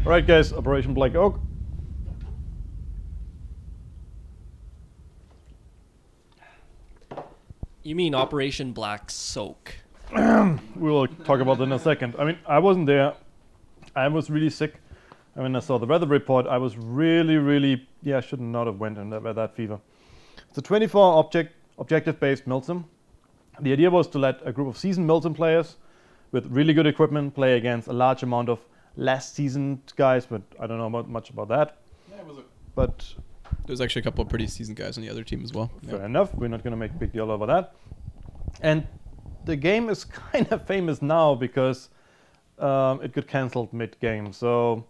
All right, guys, Operation Black Oak. You mean Operation Black Soak? We will talk about that in a second. I mean, I wasn't there. I was really sick. And when I saw the weather report, I was really, I should not have went in with that fever. It's a 24 objective-based milsim. The idea was to let a group of seasoned milsim players with really good equipment play against a large amount of less seasoned guys, but I don't know much about that. Yeah, but there's actually a couple of pretty seasoned guys on the other team as well. Fair enough. We're not going to make a big deal over that. And the game is kind of famous now because it got cancelled mid-game. So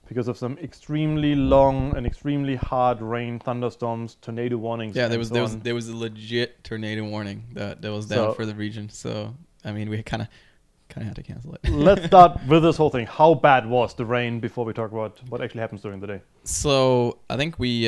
because of some extremely long and extremely hard rain, thunderstorms, tornado warnings. Yeah, there was a legit tornado warning that was down for the region. So I mean, we kind of had to cancel it. Let's start with this whole thing. How bad was the rain before we talk about what actually happens during the day? So I think we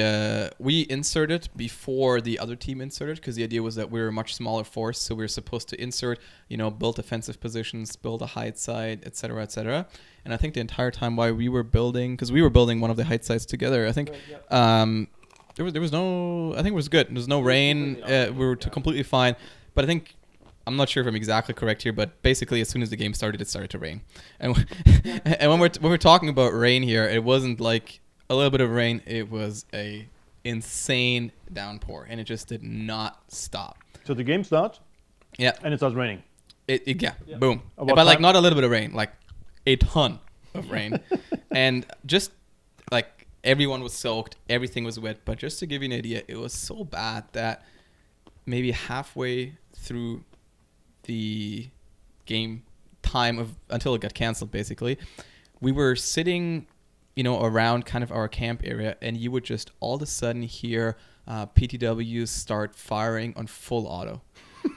inserted before the other team inserted, because the idea was that we were a much smaller force, so we were supposed to insert, build defensive positions, build a height site, etc., etc. And I think the entire time while we were building, because we were building one of the height sites together, I think there was no, I think it was good. There was no rain. We were completely fine. But I think, I'm not sure if I'm exactly correct here, but basically as soon as the game started, it started to rain. And and when we're talking about rain here, it wasn't like a little bit of rain. It was a insane downpour, and it just did not stop. So the game starts. Yeah. And it starts raining. Yeah. Boom. But like not a little bit of rain, like a ton of rain, and just like everyone was soaked, everything was wet. But just to give you an idea, it was so bad that maybe halfway through the game time until it got canceled, basically, we were sitting, around kind of our camp area, and you would just all of a sudden hear PTWs start firing on full auto,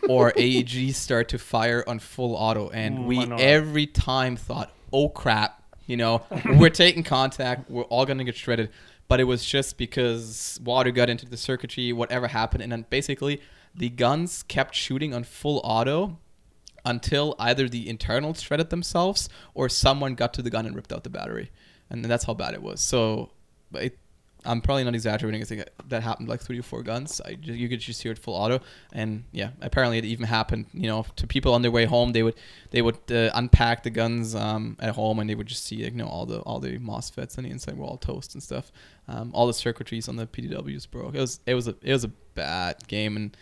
or AEGs start to fire on full auto, and we every time thought, oh crap, we're taking contact, we're all gonna get shredded. But it was just because water got into the circuitry, whatever happened, and then basically the guns kept shooting on full auto until either the internals shredded themselves or someone got to the gun and ripped out the battery. And that's how bad it was. So I'm probably not exaggerating. I think that happened like 3 to 4 guns. You could just hear it full auto. And yeah, apparently it even happened, to people on their way home. They would unpack the guns at home, and they would just see all the MOSFETs on the inside were all toast and stuff. All the circuitries on the PTWs broke. It was a bad game. And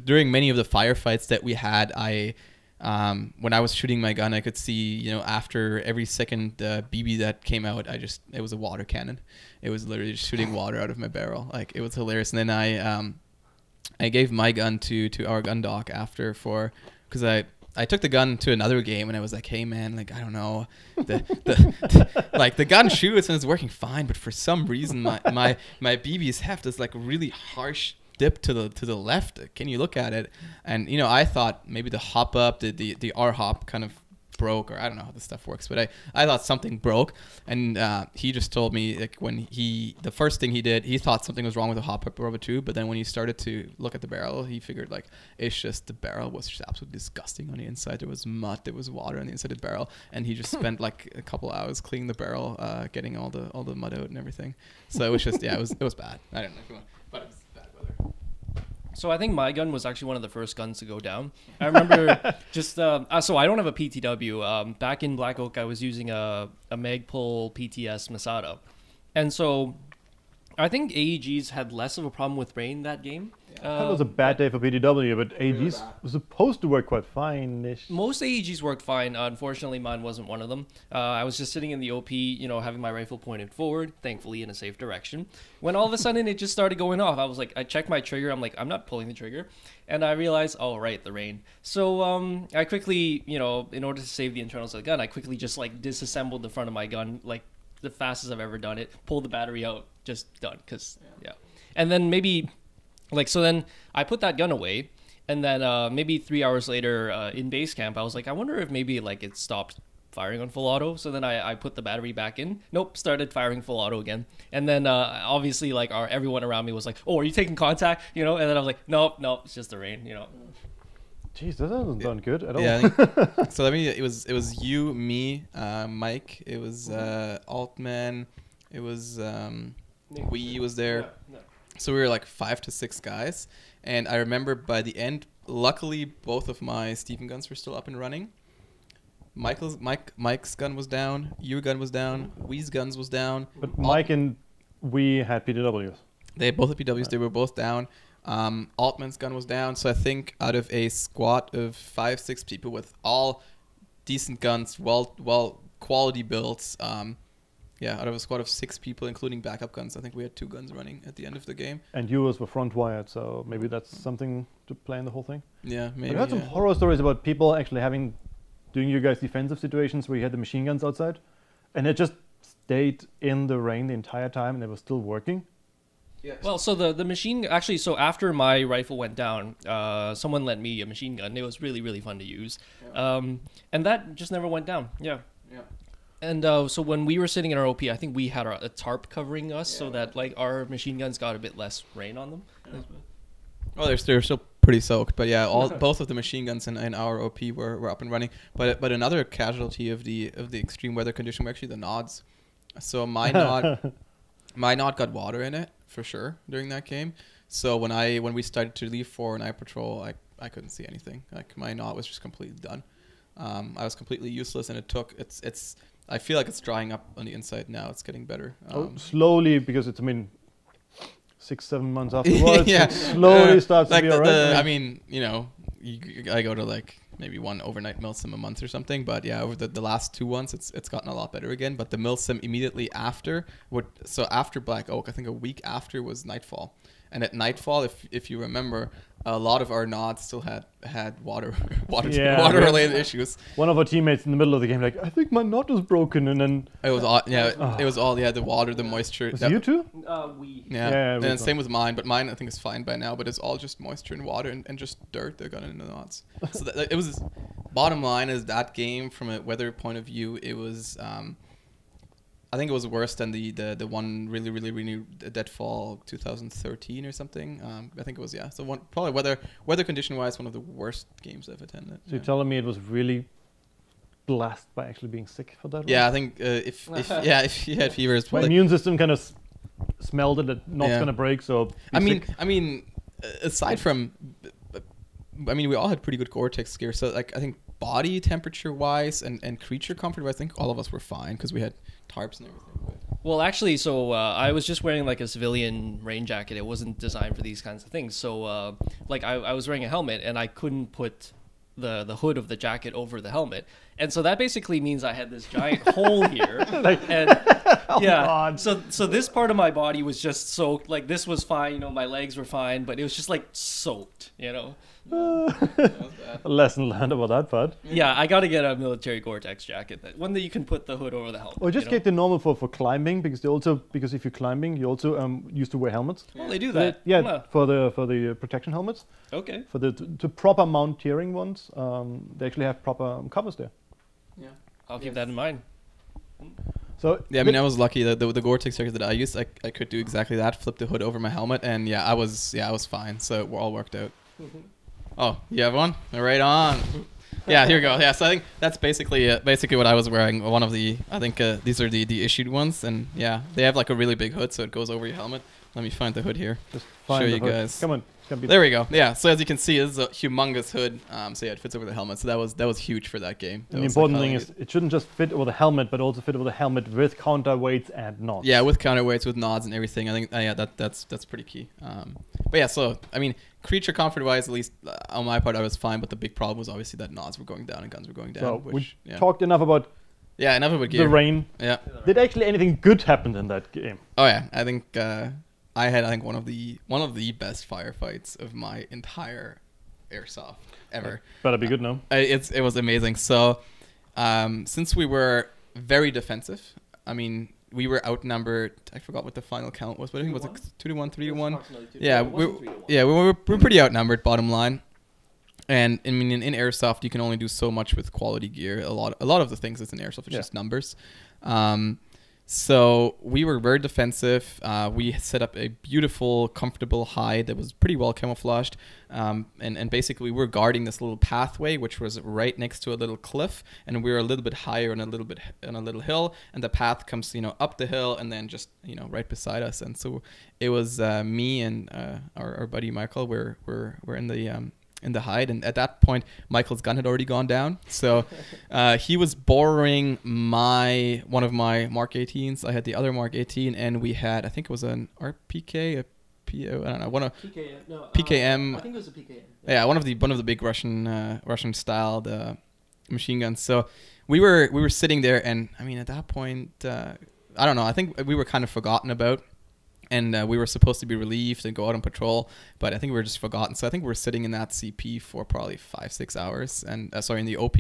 during many of the firefights that we had, when I was shooting my gun, I could see, after every second BB that came out, it was a water cannon. It was literally just shooting water out of my barrel. Like, it was hilarious. And then I gave my gun to our gun doc after because I took the gun to another game, and I was like, hey man, like, I don't know, like the gun shoots and it's working fine, but for some reason my BBs have this like really harsh dip to the left. Can you look at it? And I thought maybe the hop up, the R hop kind of broke, or I don't know how this stuff works, but I thought something broke. And he just told me, like, when the first thing he did, he thought something was wrong with the hop up rubber too, but then when he started to look at the barrel, he figured like it's just the barrel was just absolutely disgusting on the inside. There was mud, there was water on the inside of the barrel, and he just spent like a couple hours cleaning the barrel, getting all the mud out and everything. So it was just it was bad. I don't know if you want, but it was bad weather. So I think my gun was actually one of the first guns to go down. I remember so I don't have a PTW. Back in Black Oak, I was using a Magpul PTS Masada. And so I think AEGs had less of a problem with rain that game. That was a bad day for PTW, but AEGs was supposed to work quite fine-ish. Most AEGs worked fine. Unfortunately, mine wasn't one of them. I was just sitting in the OP, having my rifle pointed forward, thankfully in a safe direction, when all of a sudden it just started going off. I was like, I checked my trigger. I'm like, I'm not pulling the trigger. And I realized, oh, right, the rain. So I quickly, in order to save the internals of the gun, I quickly just like disassembled the front of my gun, like the fastest I've ever done it, pulled the battery out, just done. And then maybe... so then I put that gun away, and then maybe 3 hours later in base camp, I was like, I wonder if maybe like it stopped firing on full auto. So then I put the battery back in. Nope, started firing full auto again. And then obviously like everyone around me was like, oh, are you taking contact? And then I was like, nope, it's just the rain. Jeez, that hasn't done good at all. Yeah, I think, so I mean, it was you, me, Mike. It was Altman. It was we was there. Yeah. So we were like 5 to 6 guys, and I remember by the end, luckily both of my Steven guns were still up and running. Mike's gun was down. Your gun was down. Wee's guns was down. But Mike and we had PDWs. They both had PWs. They were both down. Altman's gun was down. So I think out of a squad of 5-6 people with all decent guns, well quality builds. Out of a squad of 6 people, including backup guns, I think we had 2 guns running at the end of the game. And yours were front wired, so maybe that's something to play in the whole thing. Yeah, maybe. I heard some horror stories about people actually doing you guys defensive situations where you had the machine guns outside, and it just stayed in the rain the entire time, and they were still working. Yeah. Well, so the machine actually. So after my rifle went down, someone lent me a machine gun. It was really, really fun to use, and that just never went down. Yeah. Yeah. And so when we were sitting in our OP, I think we had a tarp covering us so that like our machine guns got a bit less rain on them. Yeah. Well, they're still pretty soaked, but yeah, both of the machine guns in our OP were up and running. But another casualty of the extreme weather condition were actually the nods. So my nod got water in it for sure during that game. So when we started to leave for night patrol, I couldn't see anything. Like my nod was just completely done. I was completely useless, and it's. I feel like it's drying up on the inside now. It's getting better. Slowly, because it's 6-7 months afterwards. It slowly starts to be alright. I mean, I go to like maybe 1 overnight milsim a month or something, but yeah, over the last 2 months, it's gotten a lot better again. But the milsim immediately after after Black Oak, I think a week after was Nightfall. And at Nightfall, if you remember, a lot of our nods still had water related issues. One of our teammates in the middle of the game, like, I think my knot is broken, and then it was all the water, the moisture. Was you too? And then same with mine, but mine I think is fine by now. But it's all just moisture and water and just dirt that got into the knots. So it was. Bottom line is that game from a weather point of view, it was. I think it was worse than the one really Deadfall 2013 or something. I think it was So probably weather condition wise, one of the worst games I've attended. So you're telling me it was really blessed by actually being sick for that? Yeah, I think if you had fever, it's my immune system kind of smelled it. That knot's gonna break. So I mean, aside from, we all had pretty good Gore-Tex gear. So like I think body temperature wise and creature comfort wise, I think all of us were fine because we had tarps and everything. Well, actually, so I was just wearing like a civilian rain jacket. It wasn't designed for these kinds of things. So I was wearing a helmet, and I couldn't put the hood of the jacket over the helmet, and so that basically means I had this giant hole here. God. So this part of my body was just soaked. Like this was fine, my legs were fine, but it was just like soaked, A lesson learned about that part. Yeah, I got to get a military Gore-Tex jacket, one that you can put the hood over the helmet. Or just get the normal for climbing, because if you're climbing, you also used to wear helmets. Well, they do that. For the protection helmets. Okay. For the proper mountaineering ones, they actually have proper covers there. Yeah, I'll keep that in mind. So yeah, I was lucky that the Gore-Tex jacket that I used, I could do exactly that, flip the hood over my helmet, and I was fine. So it all worked out. Oh, you have one? Right on. Yeah, here we go. Yeah, so I think that's basically what I was wearing. One of the, I think these are the issued ones, and yeah, they have like a really big hood, so it goes over your helmet. Let me find the hood here. Just show you guys. Come on. There we go. Yeah, so as you can see, this is a humongous hood. So yeah, it fits over the helmet. So that was huge for that game. And the important thing is it shouldn't just fit over the helmet, but also fit over the helmet with counterweights and nods. Yeah, with counterweights, with nods and everything. I think that's pretty key. But yeah, so I mean, creature comfort wise, at least on my part, I was fine. But the big problem was obviously that nods were going down and guns were going down. So we talked enough about. Yeah, enough about gear. The rain. Yeah. Did actually anything good happen in that game? Oh yeah, I think. I had one of the best firefights of my entire airsoft ever. Better be good now. It was amazing. So since we were very defensive, we were outnumbered. I forgot what the final count was, but I think it was like 2-1, 3-1. Yeah, we were pretty outnumbered. Bottom line. And in airsoft, you can only do so much with quality gear. A lot of the things that's in airsoft is just numbers. So we were very defensive. We set up a beautiful, comfortable hide that was pretty well camouflaged. And basically we were guarding this little pathway, which was right next to a little cliff. And we were a little bit higher and a little hill. And the path comes, up the hill and then just, right beside us. And so it was me and our buddy Michael. We're in the hide, and at that point Michael's gun had already gone down, so he was borrowing one of my Mark 18s. I had the other Mark 18, and we had, I think it was an RPK, I don't know, PKM. I think it was a PKM. Yeah, one of the big Russian styled machine guns. So we were sitting there, and I mean at that point, I don't know, I think we were kind of forgotten about. And we were supposed to be relieved and go out on patrol, but I think we were just forgotten. So I think we were sitting in that CP for probably 5-6 hours, and in the OP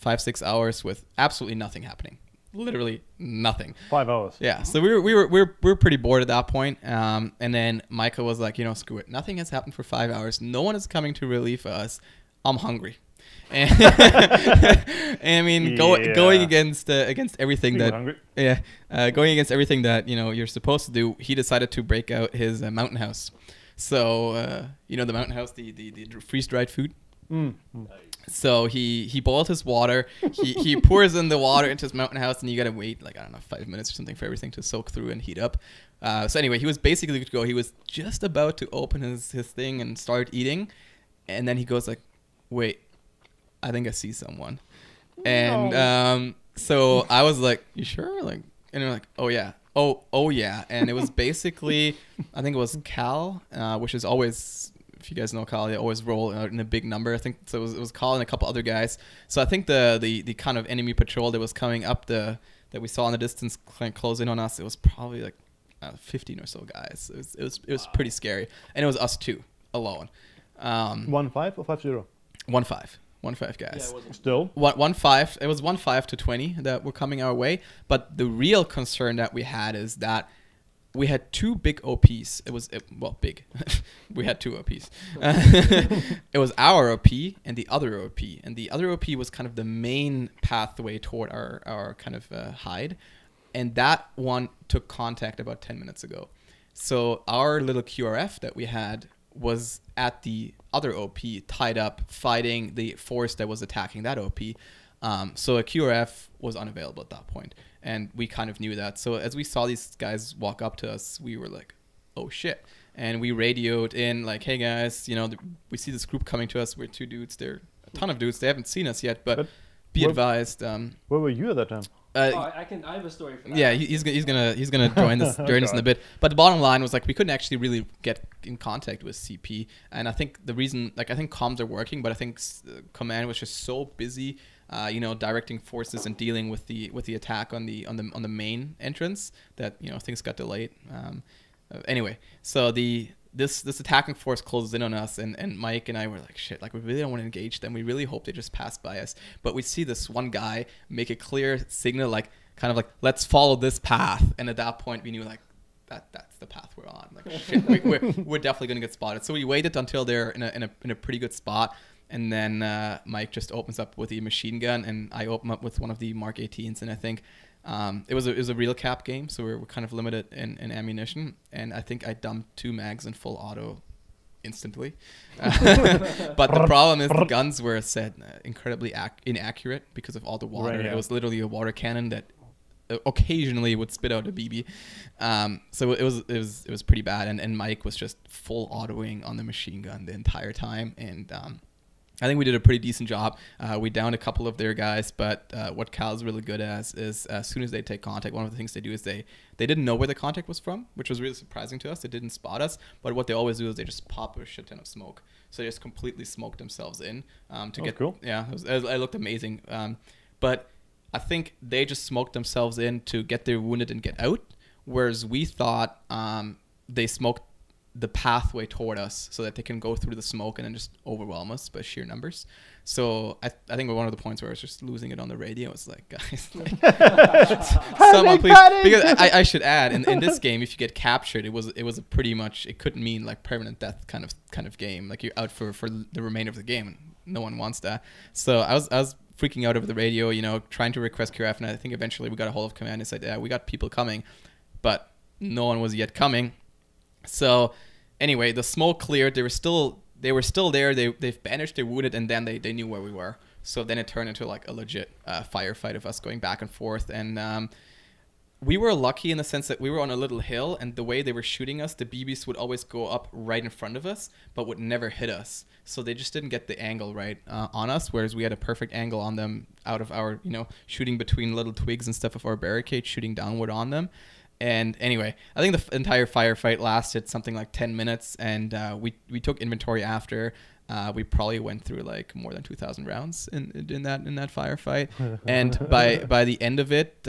5-6 hours with absolutely nothing happening, literally nothing. 5 hours. Yeah. So we were pretty bored at that point. And then Michael was like, screw it, nothing has happened for 5 hours. No one is coming to relieve us. I'm hungry. And I mean, going against everything going against everything that you're supposed to do, he decided to break out his mountain house. So the mountain house, the freeze dried food. So he boiled his water. He pours in the water into his mountain house, and you gotta wait 5 minutes or something for everything to soak through and heat up. So anyway, he was basically good to go. He was just about to open his thing and start eating, and then he goes like, "Wait, I think I see someone." And so I was like, "You sure?" And they're like, "Oh yeah, oh yeah." And it was basically, I think it was Cal, which is always, if you guys know Cal, they always roll out in a big number. I think so. It was Cal and a couple other guys. So I think the kind of enemy patrol that was coming up that we saw in the distance close in on us, it was probably like 15 or so guys. It was pretty scary, and it was us two alone. 1-5 or 5-0? 1-5. 1-5 guys. Yeah, Still 1-5. It was 1-5 to 20 that were coming our way. But the real concern that we had is that we had two big OPs. Big. We had two OPs. It was our OP and the other OP. And the other OP was kind of the main pathway toward our kind of hide. And that one took contact about 10 minutes ago. So our little QRF that we had was at the other OP, tied up, fighting the force that was attacking that OP. So a QRF was unavailable at that point, and we kind of knew that. So as we saw these guys walk up to us, we were like, "Oh shit!" And we radioed in like, "Hey guys, we see this group coming to us. We're two dudes. They're a ton of dudes. They haven't seen us yet, but be advised." Where were you at that time? I have a story for that. Yeah, he's gonna join this in a bit. But the bottom line was like we couldn't actually really get in contact with CP, and I think the reason, I think comms are working, but I think command was just so busy, directing forces and dealing with the attack on the main entrance that things got delayed. Anyway, so this attacking force closes in on us, and Mike and I were like, shit, like we really don't want to engage them. We really hope they just pass by us. But we see this one guy make a clear signal, like kind of like, let's follow this path. And at that point we knew like that's the path we're on. Like shit, we're definitely gonna get spotted. So we waited until they're in a pretty good spot. And then Mike just opens up with the machine gun, and I open up with one of the Mark 18s. And I think it was a real cap game, so we're kind of limited in ammunition. And I think I dumped 2 mags in full auto instantly. But the problem is the guns were set incredibly inaccurate because of all the water. Right, yeah. It was literally a water cannon that occasionally would spit out a BB. So it was pretty bad. And Mike was just full autoing on the machine gun the entire time. And I think we did a pretty decent job. We downed a couple of their guys, but what Cal's really good at is as soon as they take contact, one of the things they do is they didn't know where the contact was from, which was really surprising to us. They didn't spot us, but what they always do is they just pop a shit ton of smoke. So they just completely smoked themselves in to get cool. Yeah, it looked amazing. But I think they just smoked themselves in to get their wounded and get out, whereas we thought they smoked the pathway toward us so that they can go through the smoke and then just overwhelm us by sheer numbers. So I think one of the points where I was just losing it on the radio, it's like, guys, like, someone please, because I should add in this game, if you get captured, it was a pretty much, it couldn't mean like permanent death kind of game, like you're out for the remainder of the game, and no one wants that. So I was freaking out over the radio, you know, trying to request QRF, and I think eventually we got a hold of command and said, yeah, we got people coming, but no one was yet coming. So anyway, the smoke cleared. They were still there. They've banished their wounded, and then they knew where we were. So then it turned into like a legit firefight of us going back and forth. And we were lucky in the sense that we were on a little hill, and the way they were shooting us, the BBs would always go up right in front of us, but would never hit us. So they just didn't get the angle right on us, whereas we had a perfect angle on them out of our, you know, shooting between little twigs and stuff of our barricade, shooting downward on them. And anyway, I think the entire firefight lasted something like 10 minutes, and we took inventory after. We probably went through like more than 2,000 rounds in that firefight. And by the end of it,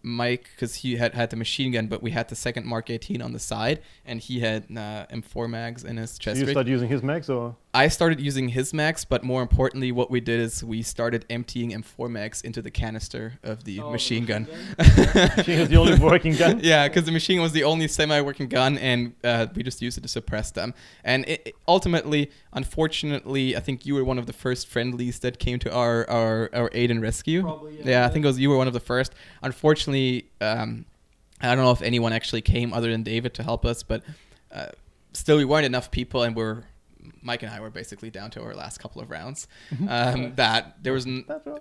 Mike, because he had the machine gun, but we had the second Mark 18 on the side, and he had M4 mags in his chest. You plate. started using his mags, or? I started using his mags, but more importantly, what we did is we started emptying M4 mags into the canister of the machine gun. Machine was the only working gun? Yeah, because the machine was the only semi-working gun, and we just used it to suppress them. And it ultimately, unfortunately, I think you were one of the first friendlies that came to our aid and rescue. Probably, yeah, I think you were one of the first. Unfortunately, I don't know if anyone actually came other than David to help us, but still, we weren't enough people, and Mike and I were basically down to our last couple of rounds. That there was,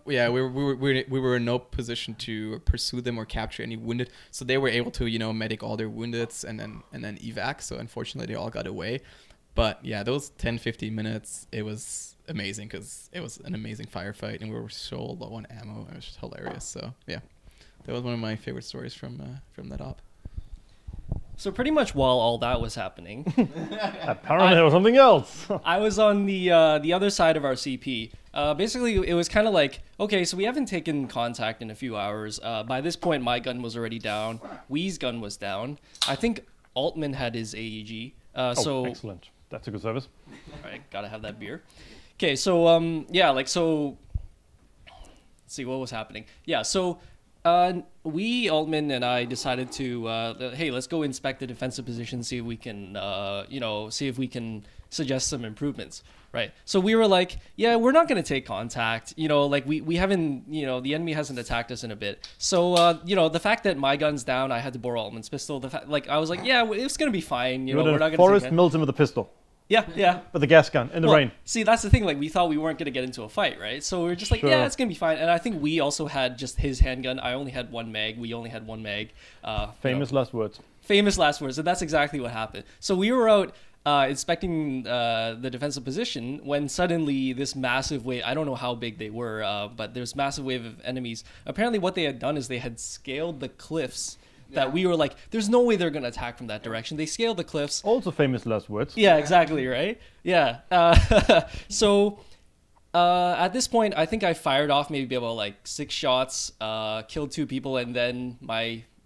we were in no position to pursue them or capture any wounded. So they were able to, you know, medic all their woundeds and then evac. So unfortunately, they all got away. But yeah, those 10-15 minutes, it was amazing because it was an amazing firefight, and we were so low on ammo. It was just hilarious. So yeah, that was one of my favorite stories from that op. So pretty much while all that was happening, apparently there was something else. I was on the other side of our CP. Basically, it was kind of like, okay, so we haven't taken contact in a few hours. By this point, my gun was already down. Wee's gun was down. I think Altman had his AEG. So excellent. That's a good service. All right, gotta have that beer. Okay, so yeah, like so. Let's see what was happening. Yeah, so. Altman and I decided to, hey, let's go inspect the defensive position, see if we can, see if we can suggest some improvements, right? So we were like, yeah, we're not going to take contact, like we haven't, the enemy hasn't attacked us in a bit. So, the fact that my gun's down, I had to borrow Altman's pistol, I was like, yeah, it's going to be fine, we're not going to Forrest milsim with a pistol. Yeah. With the gas gun in the rain. See, that's the thing. Like, we thought we weren't going to get into a fight, right? So we were just like, yeah, it's going to be fine. And I think we also had just his handgun. I only had one mag. We only had one mag. Famous last words. Famous last words. And that's exactly what happened. So we were out inspecting the defensive position when suddenly this massive wave, I don't know how big they were, but there's massive wave of enemies. Apparently what they had done is they had scaled the cliffs. That we were like, there's no way they're going to attack from that direction. They scaled the cliffs. Also famous last words. Yeah, exactly, right? Yeah. So at this point, I think I fired off maybe about like 6 shots, killed 2 people, and then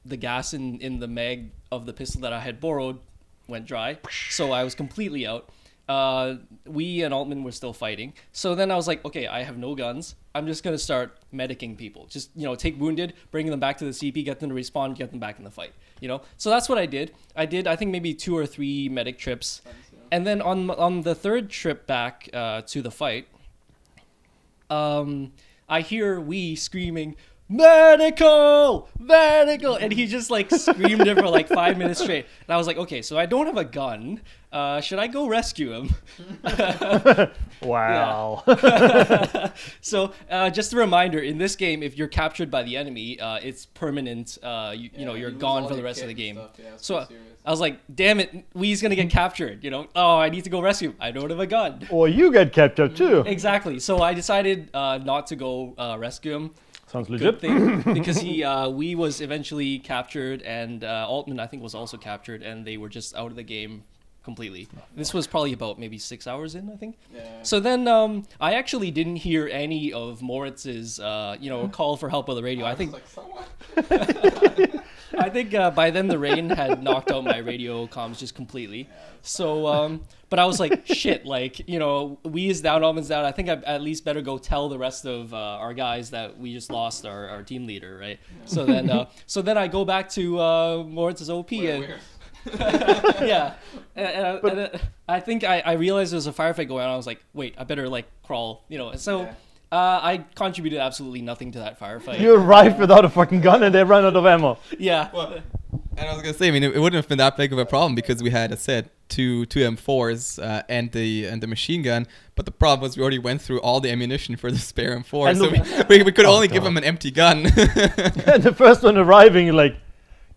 the gas in the mag of the pistol that I had borrowed went dry. So I was completely out. We and Altman were still fighting. So then I was like, okay, I have no guns. I'm just going to start medicing people. Just, take wounded, bring them back to the CP, get them to respawn, get them back in the fight, So that's what I did. I think maybe 2 or 3 medic trips. And then on the 3rd trip back to the fight, I hear Wee screaming, medical, and he just like screamed it for like 5 minutes straight, and I was like, okay, so I don't have a gun, should I go rescue him? Wow. So just a reminder, in this game, if you're captured by the enemy, it's permanent. You're gone for the rest of the game. So I was like, damn it, Wee's gonna get captured, oh, I need to go rescue him. I don't have a gun, or you get captured too. Exactly. So I decided not to go rescue him. Sounds legit. Good thing, because Wee was eventually captured, and Altman, I think, was also captured, and they were just out of the game completely. This was probably about maybe 6 hours in, I think. Yeah. So then I actually didn't hear any of Moritz's, call for help on the radio. I think. I think by then the rain had knocked out my radio comms just completely. So, but I was like, shit, Wee is down, Altman's down. I think I at least better go tell the rest of our guys that we just lost our team leader, right? Yeah. So then I go back to Moritz's OP and. Yeah, and I think I realized there was a firefight going on. I was like, wait, I better crawl, So I contributed absolutely nothing to that firefight. You arrived without a fucking gun and they ran out of ammo. Yeah. Well, and I was gonna say, I mean, it wouldn't have been that big of a problem because we had, I said, two M4s and the machine gun. But the problem was we already went through all the ammunition for the spare M4, And so we could only give him an empty gun. And the first one arriving, you're like,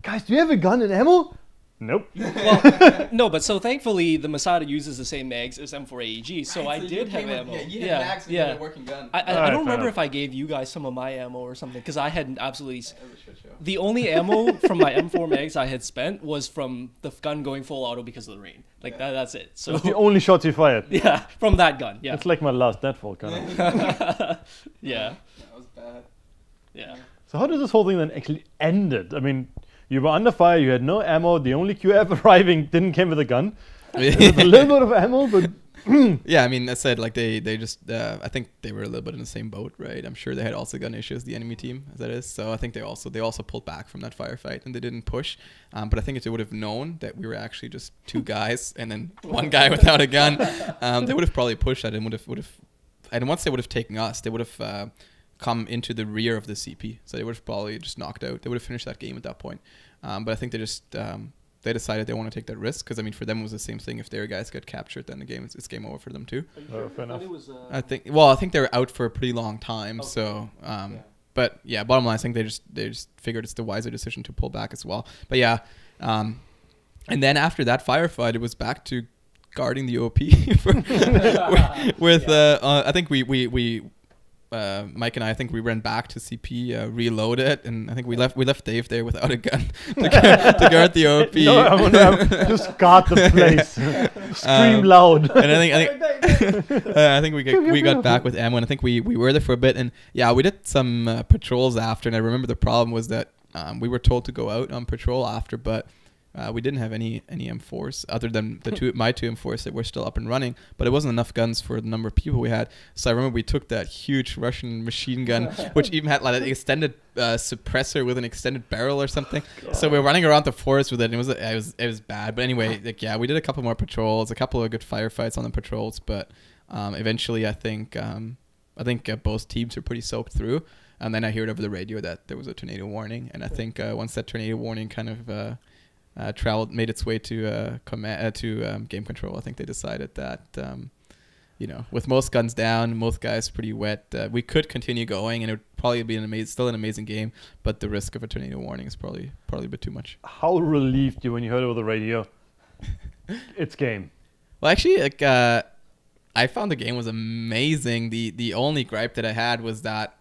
guys, do you have a gun and ammo? Nope. Well, no, but so thankfully the Masada uses the same mags as M4 AEG, so I did have ammo. Yeah. Working gun. I don't remember if I gave you guys some of my ammo or something, because I had absolutely... The only ammo from my M4 mags I had spent was from the gun going full auto because of the rain. Like, that's it. So That's the only shots you fired. yeah, from that gun, yeah. It's like my last Nightfall kind of. Yeah. That was bad. Yeah. So how did this whole thing then actually ended? I mean, you were under fire, you had no ammo, the only QF arriving didn't come with a gun. With a little bit of ammo, but... Yeah, I mean, I said, like, they just, I think they were a little bit in the same boat, right? I'm sure they had also gun issues, the enemy team, as that is. So I think they also pulled back from that firefight and they didn't push. But I think if they would have known that we were actually just two guys and then one guy without a gun, they would have probably pushed that and would have, and once they would have taken us, they would have come into the rear of the CP. So they would have probably just knocked out. They would have finished that game at that point. But I think they just... they decided they want to take that risk because I mean for them it was the same thing. If their guys get captured, then the game it's game over for them too. Fair enough. I think they were out for a pretty long time. Okay. So, but yeah, bottom line, I think they just figured it's the wiser decision to pull back as well. But yeah, and then after that firefight, it was back to guarding the OP with I think we Mike and I think we ran back to CP, reloaded, and I think we left Dave there without a gun to guard the OP. No, I wanna just guard the place, scream loud. And I think we got back with ammo, and I think we were there for a bit, and yeah, we did some patrols after, and I remember the problem was that we were told to go out on patrol after, but we didn't have any M4s other than my two M4s that were still up and running, but it wasn't enough guns for the number of people we had. So I remember we took that huge Russian machine gun, which even had like an extended suppressor with an extended barrel or something. God. So we were running around the forest with it, and it was bad. But anyway, like yeah, we did a couple more patrols, a couple of good firefights on the patrols, but eventually I think both teams were pretty soaked through. And then I heard over the radio that there was a tornado warning, and I think once that tornado warning kind of made its way to game control, I think they decided that with most guns down, most guys pretty wet, we could continue going, and it would probably be still an amazing game, but the risk of a tornado warning is probably a bit too much. How relieved you when you heard over the radio? It's game. Well, actually, like I found the game was amazing. The only gripe that I had was that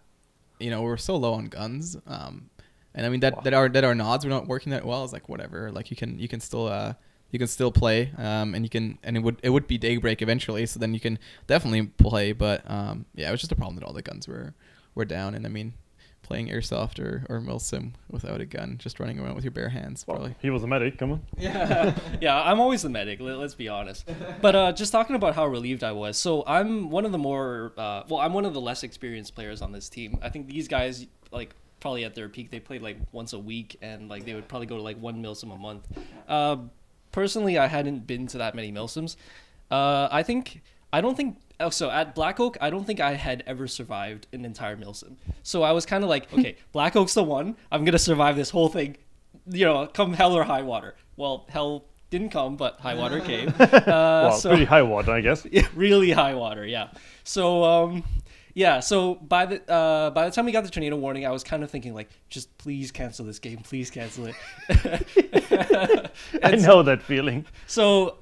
we were so low on guns. And I mean that our nods were not working that well. It's like whatever. Like you can still play. And it would be daybreak eventually. So then you can definitely play. But yeah, it was just a problem that all the guns were down. And I mean, playing airsoft or milsim without a gun, just running around with your bare hands. Well, probably. He was a medic. Come on. Yeah, yeah. I'm always the medic. Let's be honest. But just talking about how relieved I was. So I'm one of the I'm one of the less experienced players on this team. I think these guys probably at their peak they played like once a week, and like they would probably go to like one milsim a month. Personally, I hadn't been to that many milsims. So at Black Oak, I don't think I had ever survived an entire milsim. So I was kind of like, okay, Black Oak's the one. I'm gonna survive this whole thing, come hell or high water. Well, hell didn't come, but high water came. Pretty high water, I guess. Yeah, really high water, yeah. So yeah, so by the time we got the tornado warning, I was kind of thinking like, just please cancel this game, please cancel it. I know that feeling. So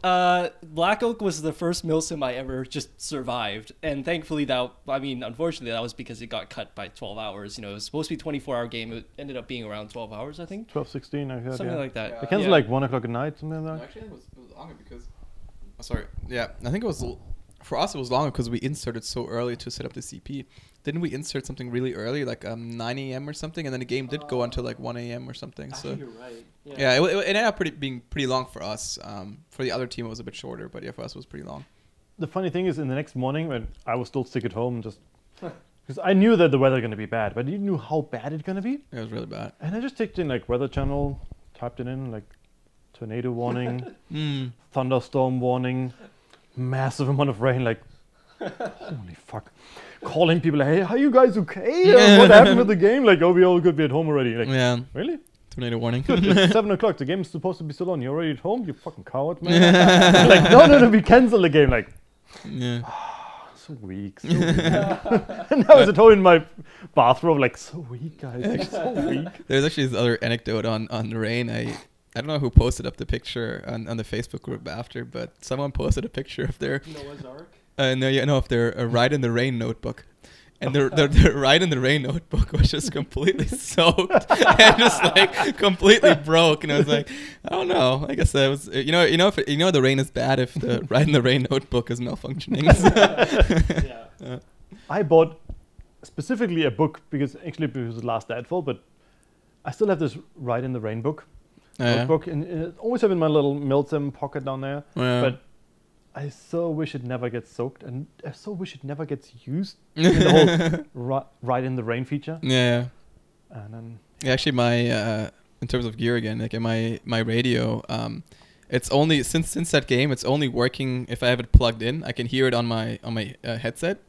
Black Oak was the first milsim I ever just survived, and thankfully unfortunately that was because it got cut by 12 hours. It was supposed to be a 24-hour game. It ended up being around 12 hours, I think. 12, 16, I heard. Something like that. It canceled like 1 o'clock at night, something like that. No, actually, it was longer because. Sorry. Yeah, I think it was. For us, it was longer because we inserted so early to set up the CP. Didn't we insert something really early, like 9 a.m. or something, and then the game did go until like 1 a.m. or something. So you're right. Yeah, it ended up being pretty long for us. For the other team, it was a bit shorter, but yeah, for us, it was pretty long. The funny thing is, in the next morning, when I was still sick at home, just because I knew that the weather was going to be bad, but I didn't know how bad it's going to be. It was really bad. And I just typed in like Weather Channel, typed it in like tornado warning, thunderstorm warning, massive amount of rain, like holy fuck. calling people, like, hey, are you guys okay? What happened with the game? Like, oh, we all could be at home already. Like, Yeah. really? Tornado warning. It's 7 o'clock. The game's supposed to be still on. You're already at home? You fucking coward, man. Like, no, we cancel the game. Like, Yeah. so weak. So weak. And I was at home in my bathrobe, like, so weak, guys. So weak. There's actually this other anecdote on the rain. I don't know who posted up the picture on the Facebook group after, but someone posted a picture of their Noah's Ark. of their Ride in the Rain notebook. And the Ride in the Rain notebook was just completely soaked and just like completely broke. And I was like, I don't know. I guess that was if the rain is bad if the Ride in the Rain notebook is malfunctioning. Yeah. I bought specifically a book because it was the last Nightfall, but I still have this Ride in the Rain book. Notebook, and it always have in my little milsim pocket down there. Yeah. But I so wish it never gets soaked, and I so wish it never gets used. The whole Ride in the Rain feature. Yeah. And then Actually, my in terms of gear again, like my radio, it's only since that game, it's only working if I have it plugged in. I can hear it on my headset,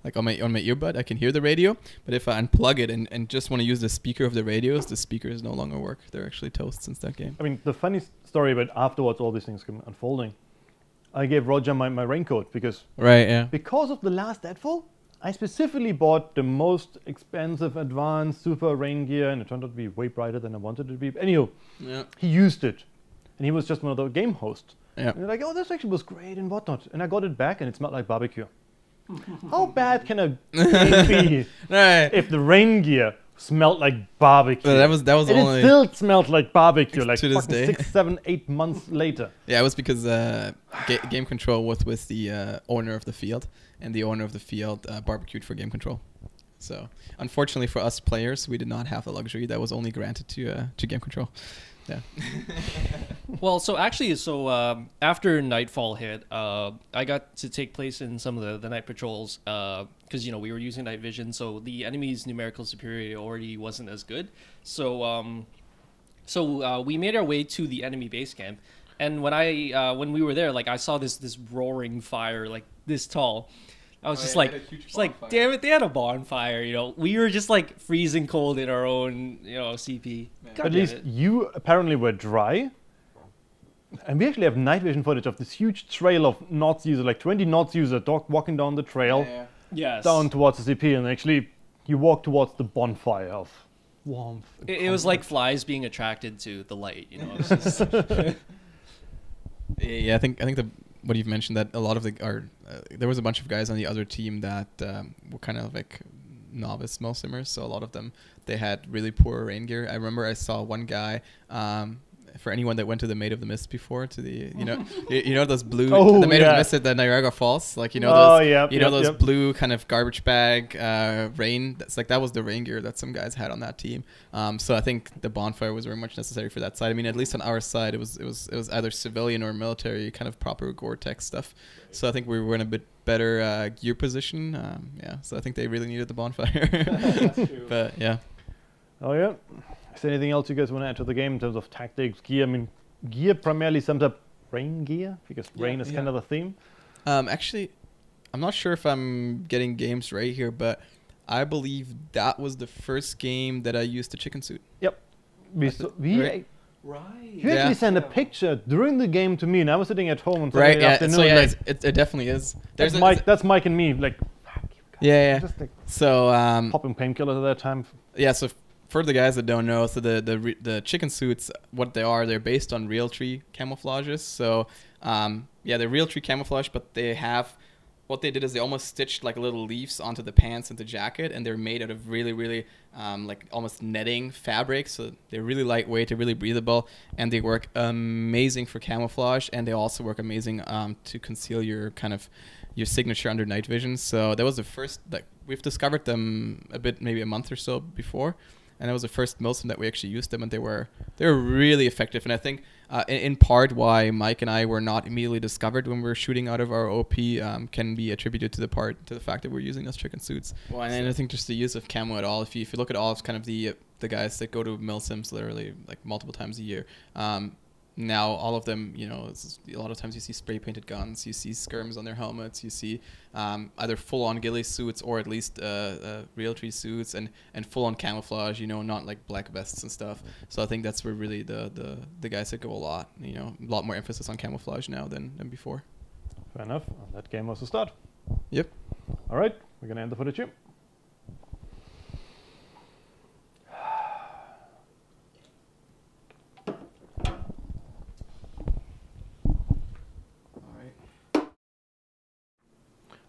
like on my earbud. I can hear the radio, but if I unplug it and just want to use the speaker of the radios, the speakers no longer work. They're actually toast since that game. I mean, the funny story about afterwards all these things come unfolding. I gave Roger my raincoat because of the last Nightfall, I specifically bought the most expensive advanced super rain gear, and it turned out to be way brighter than I wanted it to be. Anywho, he used it, and he was just one of the game hosts. Yeah. And they're like, oh, this actually was great and whatnot. And I got it back, and it smelled like barbecue. How bad can a game be if the rain gear smelled like barbecue? That was and only. It still smelled like barbecue, like to this fucking day. 6, 7, 8 months later. Yeah, it was because game control was with the owner of the field, and the owner of the field barbecued for game control. So unfortunately for us players, we did not have the luxury that was only granted to game control. Yeah. Well, so actually, after Nightfall hit, I got to take place in some of the night patrols because we were using night vision, so the enemy's numerical superiority wasn't as good. So we made our way to the enemy base camp, and when we were there, like I saw this roaring fire like this tall. I was damn it, they had a bonfire, We were just like freezing cold in our own, CP. At least you apparently were dry. And we actually have night vision footage of this huge trail of Knots users, like 20 Knots users walking down the trail down towards the CP. And actually, you walk towards the bonfire of warmth. It was like flies being attracted to the light, It's just Yeah, I think what you've mentioned, that a lot of there was a bunch of guys on the other team that were kind of like novice milsimmers, so a lot of them, they had really poor rain gear. I remember I saw one guy, for anyone that went to the Maid of the Mist before, to the those blue the Maid of the Mist at the Niagara Falls, like those blue kind of garbage bag rain. That was the rain gear that some guys had on that team. So I think the bonfire was very much necessary for that side. I mean, at least on our side, it was either civilian or military kind of proper Gore-Tex stuff. So I think we were in a bit better gear position. So I think they really needed the bonfire. That's true. But yeah. Oh yeah. Is there anything else you guys want to add to the game in terms of tactics, gear? I mean, gear primarily sums up rain gear because rain is kind of the theme. Actually, I'm not sure if I'm getting games right here, but I believe that was the first game that I used the chicken suit. Yep. Right. You actually sent a picture during the game to me, and I was sitting at home on Right. Saturday afternoon. So yeah, like, it definitely is. That's Mike and me. Like, yeah. Just like So popping painkillers at that time. Yeah. So for the guys that don't know, so the chicken suits, what they are, they're based on Realtree camouflages. So they're Realtree camouflage, but they have, what they did is they almost stitched like little leaves onto the pants and the jacket, and they're made out of really, really like almost netting fabric. So they're really lightweight, they're really breathable, and they work amazing for camouflage, and they also work amazing to conceal your your signature under night vision. So that was the first, like, we've discovered them a bit, maybe a month or so before. And that was the first milsim that we actually used them, and they were really effective. And I think in part why Mike and I were not immediately discovered when we were shooting out of our OP can be attributed to the fact that we're using those chicken suits. Well, and I think just the use of camo at all. If you look at all of kind of the guys that go to milsims literally like multiple times a year, now all of them, you know, a lot of times you see spray painted guns, you see skirms on their helmets, you see either full on ghillie suits or at least realtree suits and full on camouflage, you know, not like black vests and stuff. So I think that's where really the guys that go a lot, you know, a lot more emphasis on camouflage now than before. Fair enough. That game was the start. Yep. All right, we're gonna end the footage here.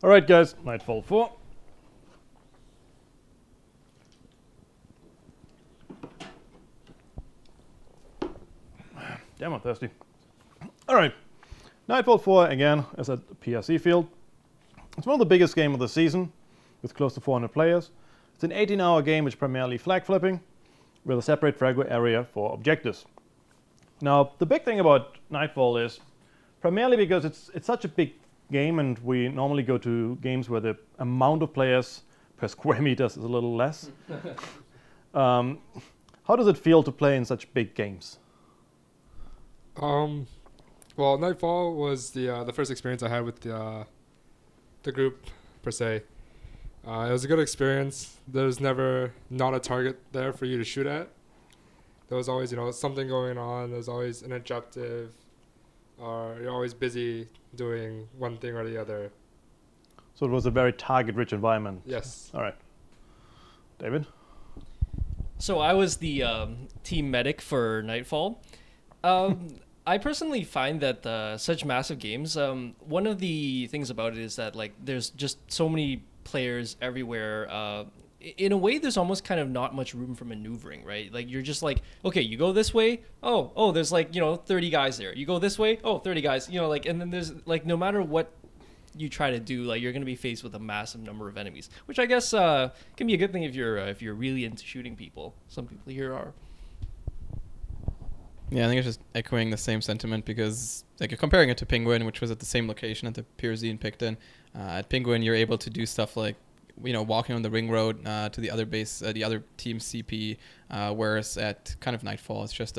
All right, guys, Nightfall 4. Damn, I'm thirsty. All right, Nightfall 4 again is at the PRC field. It's one of the biggest games of the season, with close to 400 players. It's an 18-hour game which is primarily flag flipping, with a separate frag area for objectives. Now, the big thing about Nightfall is primarily because it's such a big game, and we normally go to games where the amount of players per square meters is a little less. How does it feel to play in such big games? Well, Nightfall was the first experience I had with the group per se. It was a good experience. There's never not a target there for you to shoot at. There was always, you know, something going on. There's always an objective, or you're always busy doing one thing or the other. So it was a very target-rich environment. Yes. All right. David? So I was the team medic for Nightfall. I personally find that such massive games, one of the things about it is that like there's just so many players everywhere. In a way, there's almost kind of not much room for maneuvering, right? Like you're just like, okay, you go this way. Oh, there's like, you know, 30 guys there. You go this way. Oh, 30 guys, you know, like, and then there's like, no matter what you try to do, like you're going to be faced with a massive number of enemies, which I guess can be a good thing if you're really into shooting people. Some people here are. Yeah, I think it's just echoing the same sentiment because like you're comparing it to Penguin, which was at the same location at the PRZ in Picton. At Penguin, you're able to do stuff like, you know, walking on the ring road to the other base, the other team CP, whereas at kind of Nightfall, it's just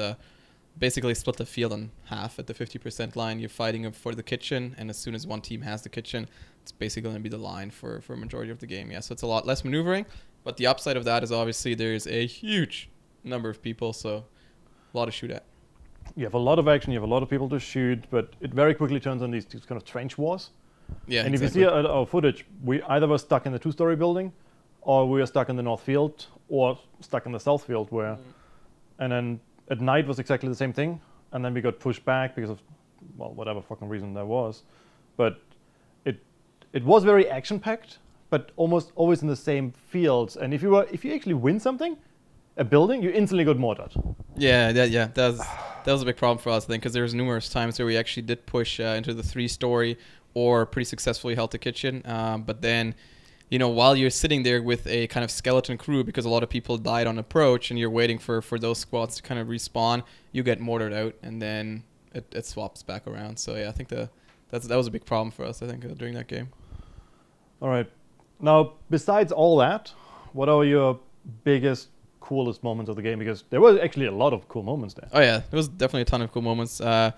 basically split the field in half at the 50% line. You're fighting for the kitchen, and as soon as one team has the kitchen, it's basically going to be the line for a majority of the game. Yeah, so it's a lot less maneuvering, but the upside of that is obviously there's a huge number of people, so a lot to shoot at. You have a lot of action, you have a lot of people to shoot, but it very quickly turns on these kind of trench wars. Yeah, and exactly. If you see our footage, we either were stuck in the two-story building, or we were stuck in the north field, or stuck in the south field, where, and then at night was exactly the same thing, and then we got pushed back because of, well, whatever fucking reason there was, but it was very action-packed, but almost always in the same fields. And if you actually win something, a building, you instantly got mortared. Yeah, that was a big problem for us, I think, because there was numerous times where we actually did push into the 3-story or pretty successfully held the kitchen. But then, you know, while you're sitting there with a kind of skeleton crew, because a lot of people died on approach, and you're waiting for those squads to kind of respawn, you get mortared out, and then it swaps back around. So yeah, I think that was a big problem for us, I think, during that game. All right. Now, besides all that, what are your biggest, coolest moments of the game? Because there were actually a lot of cool moments there. Oh yeah, there was definitely a ton of cool moments. I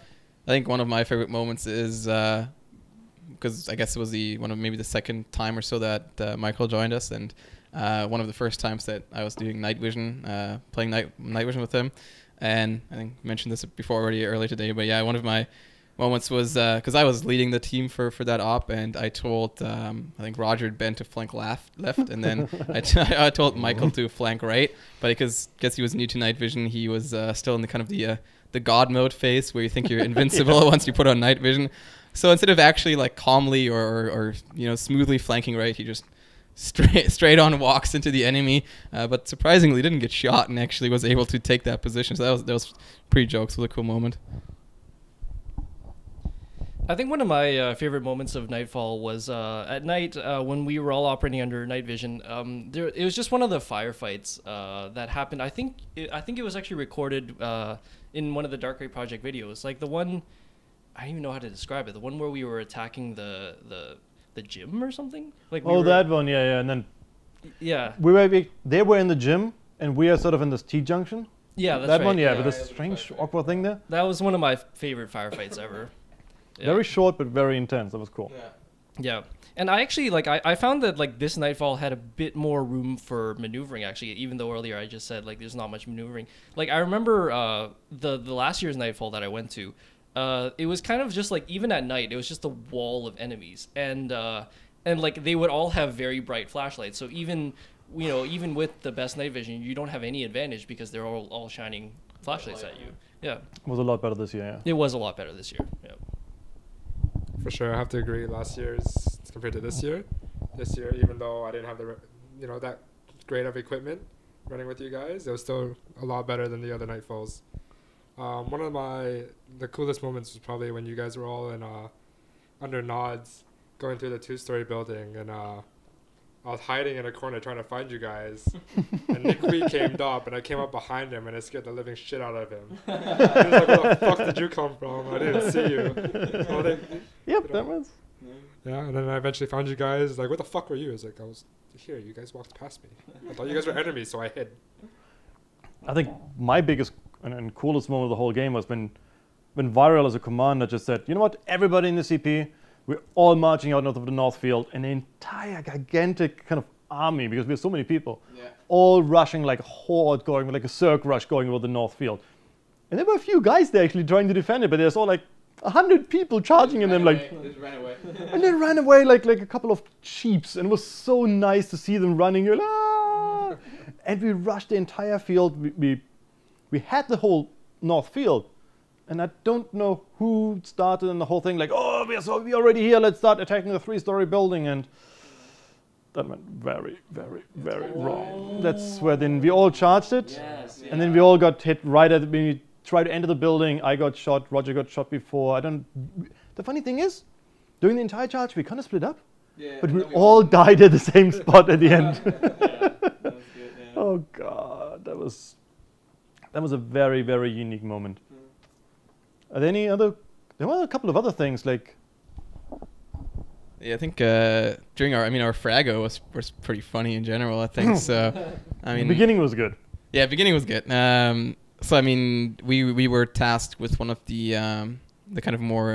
think one of my favorite moments is because I guess it was maybe the second time or so that Michael joined us, and one of the first times that I was doing night vision, playing night vision with him. And I think I mentioned this before already earlier today, but yeah, one of my moments was because I was leading the team for that op, and I told I think Roger and Ben to flank left, and then I told Michael to flank right, but because he was new to night vision, he was still in the kind of the god mode phase where you think you're invincible once you put on night vision. So instead of actually like calmly or you know smoothly flanking right, he just straight on walks into the enemy, but surprisingly didn't get shot and actually was able to take that position. So that was pretty jokes. It was a cool moment. I think one of my favorite moments of Nightfall was at night when we were all operating under night vision. It was just one of the firefights that happened. I think it was actually recorded in one of the Dark Ray Project videos. Like the one, I don't even know how to describe it. The one where we were attacking the gym or something. Like that one, yeah, and then yeah, they were in the gym and we are sort of in this T junction. Yeah, that's that right. one, yeah, yeah. with this strange, awkward thing there. That was one of my favorite firefights ever. Yeah. Very short, but very intense. That was cool. Yeah. And I actually, like, I found that, like, this Nightfall had a bit more room for maneuvering, actually, even though earlier I just said, like, there's not much maneuvering. Like, I remember the last year's Nightfall that I went to, it was kind of just, like, even at night, it was just a wall of enemies. And like, they would all have very bright flashlights. So even, you know, even with the best night vision, you don't have any advantage because they're all shining flashlights at you. Yeah. It was a lot better this year, yeah. It was a lot better this year, yeah. For sure, I have to agree. Last year's compared to this year, even though I didn't have that great of equipment running with you guys, it was still a lot better than the other Nightfalls. One of the coolest moments was probably when you guys were all in under nods going through the 2-story building, and I was hiding in a corner trying to find you guys, and Nick Wee came up, and I came up behind him, and it scared the living shit out of him. He was like, "Where the fuck did you come from? I didn't see you." So Yep, that was. Yeah, and then I eventually found you guys. Like, what the fuck were you? I was like, I was here. You guys walked past me. I thought you guys were enemies, so I hid. I think my biggest and coolest moment of the whole game was when Viral as a commander just said, you know what, everybody in the CP, we're all marching out of the North Field, and the entire gigantic kind of army, because we have so many people, all rushing like a horde, going like a Cirque rush going over the North Field. And there were a few guys there actually trying to defend it, but there's all like 100 people charging in them, like, just ran away. and they ran away like a couple of sheeps, and it was so nice to see them running. You're like, ah! And we rushed the entire field. We had the whole North Field, and I don't know who started in the whole thing. Like, oh, we're already here. Let's start attacking the 3-story building, and that went very, very, very wrong. That's where then we all charged it, and then we all got hit right at when we tried to enter the building. I got shot. Roger got shot before. The funny thing is, during the entire charge, we kind of split up, but we all died at the same spot at the end. That was good, yeah. Oh God, that was a very, very unique moment. Are there any other? There were a couple of other things like. Yeah, I think during our Frago was pretty funny in general. I think so. I mean, The beginning was good. Yeah, beginning was good. So I mean, we were tasked with one of the kind of more,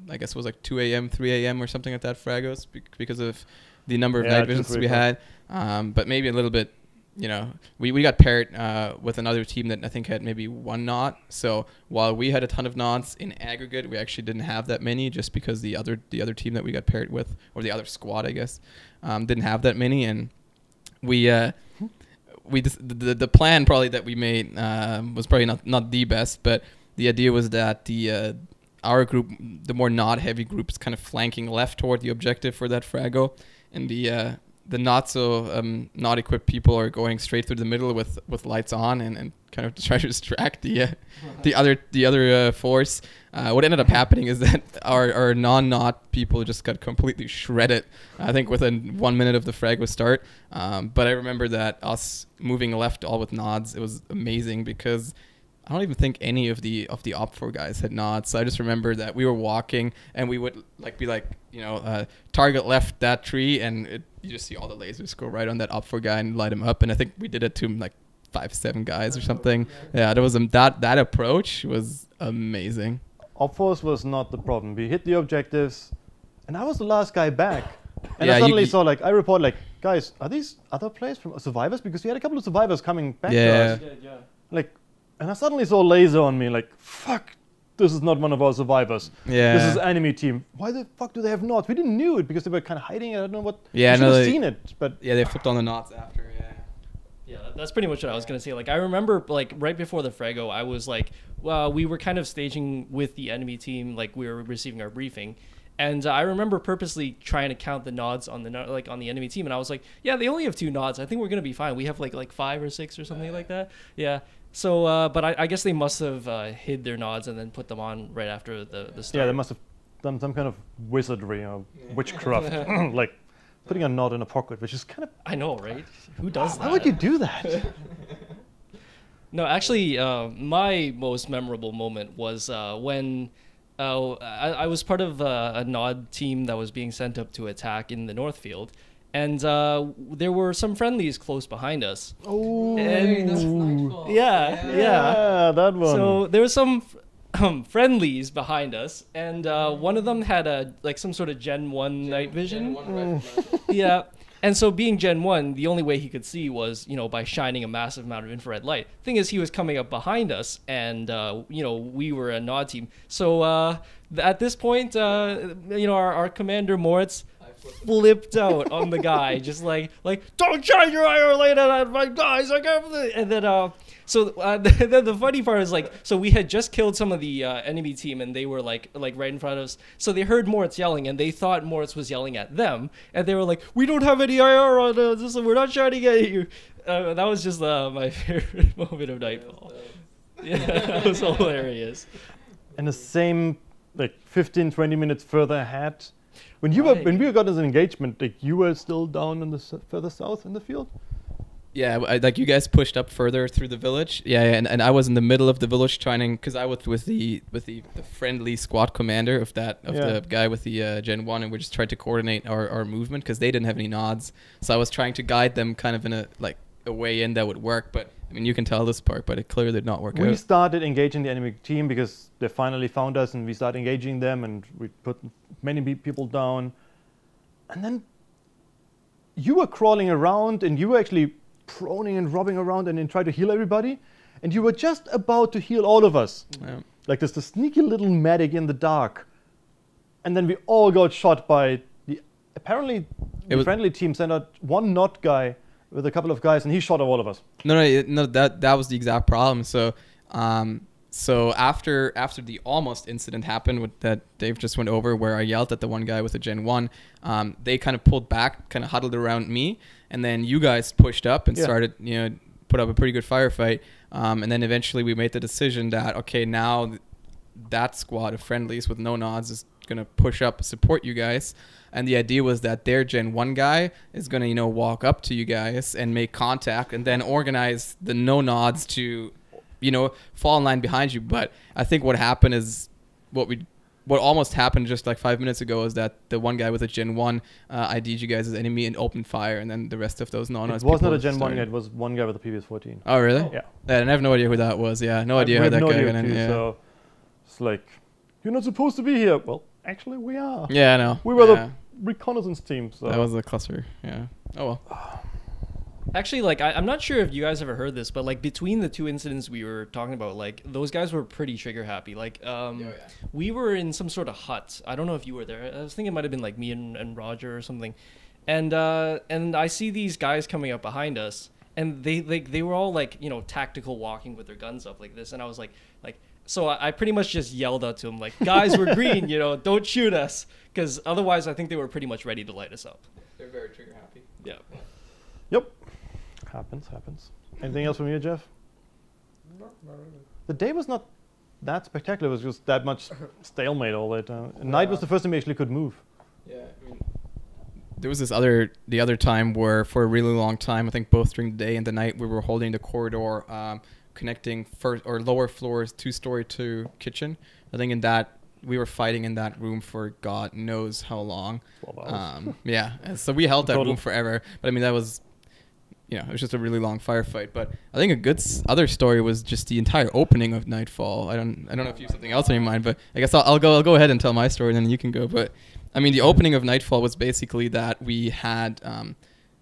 I guess it was like 2 a.m., 3 a.m. or something like that Fragos because of the number of night visions we had. But maybe a little bit, you know, we got paired with another team that I think had maybe 1 knot. So while we had a ton of knots in aggregate, we actually didn't have that many, just because the other team that we got paired with, or the other squad, I guess, didn't have that many. And the plan probably that we made was probably not the best, but the idea was that our group, the more knot heavy groups, kind of flanking left toward the objective for that Frago, and the not so not equipped people are going straight through the middle with lights on and kind of try to distract the other force. What ended up happening is that our non-knot people just got completely shredded, I think within 1 minute of the frag was start. But I remember that us moving left all with nods, it was amazing, because I don't even think any of the Op4 guys had nods. So I just remember that we were walking and we would be target left that tree, and you just see all the lasers go right on that Op4 guy and light him up. And I think we did it to like 5-7 guys or something. Yeah, that was that approach was amazing. Op4 was not the problem. We hit the objectives, and I was the last guy back. And Yeah, I suddenly saw, like, I report, like, guys, are these other players from survivors? Because we had a couple of survivors coming back to us. Like, and I suddenly saw a laser on me, like, fuck, this is not one of our survivors. Yeah. This is enemy team. Why the fuck do they have knots? We didn't know it because they were kind of hiding it. I don't know what. Yeah, we should have seen it, but yeah, they flipped on the knots after. Yeah, that's pretty much what I was going to say. Like, I remember, like, right before the Frago, I was like, well, we were kind of staging with the enemy team, like, we were receiving our briefing. And I remember purposely trying to count the nods on the enemy team. And I was like, yeah, they only have 2 nods. I think we're going to be fine. We have, like 5 or 6 or something like that. Yeah. So, but I guess they must have hid their nods and then put them on right after the start. yeah, they must have done some kind of wizardry or witchcraft, like putting a knot in a pocket, which is kind of. I know, right? Who does that? Why would you do that? No, actually, my most memorable moment was when I was part of a nod team that was being sent up to attack in the Northfield, And there were some friendlies close behind us. Oh, And- that's Nightfall. Yeah. that one. So there were some friendlies behind us, and one of them had some sort of Gen 1 night vision. Yeah. And so being Gen 1, the only way he could see was, by shining a massive amount of infrared light. Thing is, he was coming up behind us, and, we were a nod team. So at this point, our commander Moritz flipped out on the guy, just like don't shine your IR light at my guys. And then, then the funny part is so we had just killed some of the enemy team, and they were like right in front of us. So they heard Moritz yelling, and they thought Moritz was yelling at them, and they were like, "We don't have any IR on us, so we're not shining at you." That was just my favorite moment of Nightfall. Yeah, that was hilarious. And the same, 15, 20 minutes further ahead. When we got this engagement, you were still down in the further south in the field. Yeah, you guys pushed up further through the village. Yeah, and I was in the middle of the village trying, because I was with the friendly squad commander of the guy with the Gen 1, and we just tried to coordinate our movement because they didn't have any nods. So I was trying to guide them kind of in a way in that would work. But I mean, you can tell this part, but it clearly did not work out. We started engaging the enemy team because they finally found us, and we started engaging them, and we put many people down. And then you were crawling around, and you were actually proning and robbing around and then try to heal everybody, and you were just about to heal all of us. Yeah. There's the sneaky little medic in the dark, and then we all got shot by the friendly team sent out one nod guy with a couple of guys, and he shot all of us. No, that was the exact problem. So after the almost incident happened that Dave just went over, where I yelled at the one guy with the Gen 1, they kind of pulled back, kind of huddled around me, and then you guys pushed up and started, put up a pretty good firefight. And then eventually we made the decision that, okay, now that squad of friendlies with no nods is going to push up, support you guys. And the idea was that their Gen 1 guy is going to, walk up to you guys and make contact and then organize the no nods to, fall in line behind you. But I think what happened is what almost happened just 5 minutes ago is that the one guy with a Gen 1 ID'd you guys as enemy and opened fire, and then the rest of those no-nods. It was not a Gen 1 guy, it was one guy with a PVS-14. Oh, really? Yeah. And I have no idea who that was. Yeah, no idea how that guy got in. Yeah. So it's you're not supposed to be here. Well, actually, we are. Yeah, I know. We were the reconnaissance team. So that was a cluster. Yeah. Oh well. Actually, I'm not sure if you guys ever heard this, but between the two incidents we were talking about, those guys were pretty trigger happy. We were in some sort of hut. I don't know if you were there. I was thinking it might have been me and Roger or something. And I see these guys coming up behind us, and they were all tactical walking with their guns up like this, and I was so I pretty much just yelled out to them guys, we're green, don't shoot us, because otherwise I think they were pretty much ready to light us up. They're very trigger happy. Yeah. Yep. Happens. Anything else from you, Jeff? No, not really. The day was not that spectacular. It was just that much stalemate all that time. Night was the first time we actually could move. Yeah, I mean, there was the other time where for a really long time, I think both during the day and the night, we were holding the corridor connecting first or lower floors, 2-story to kitchen. I think in that we were fighting in that room for God knows how long. 12 hours. Yeah, and so we held that Total. room forever. But I mean, that was, it was just a really long firefight. But I think a good other story was just the entire opening of Nightfall. I don't know if you have something else on your mind, but I guess I'll go ahead and tell my story, and then you can go. But I mean, the opening of Nightfall was basically that we had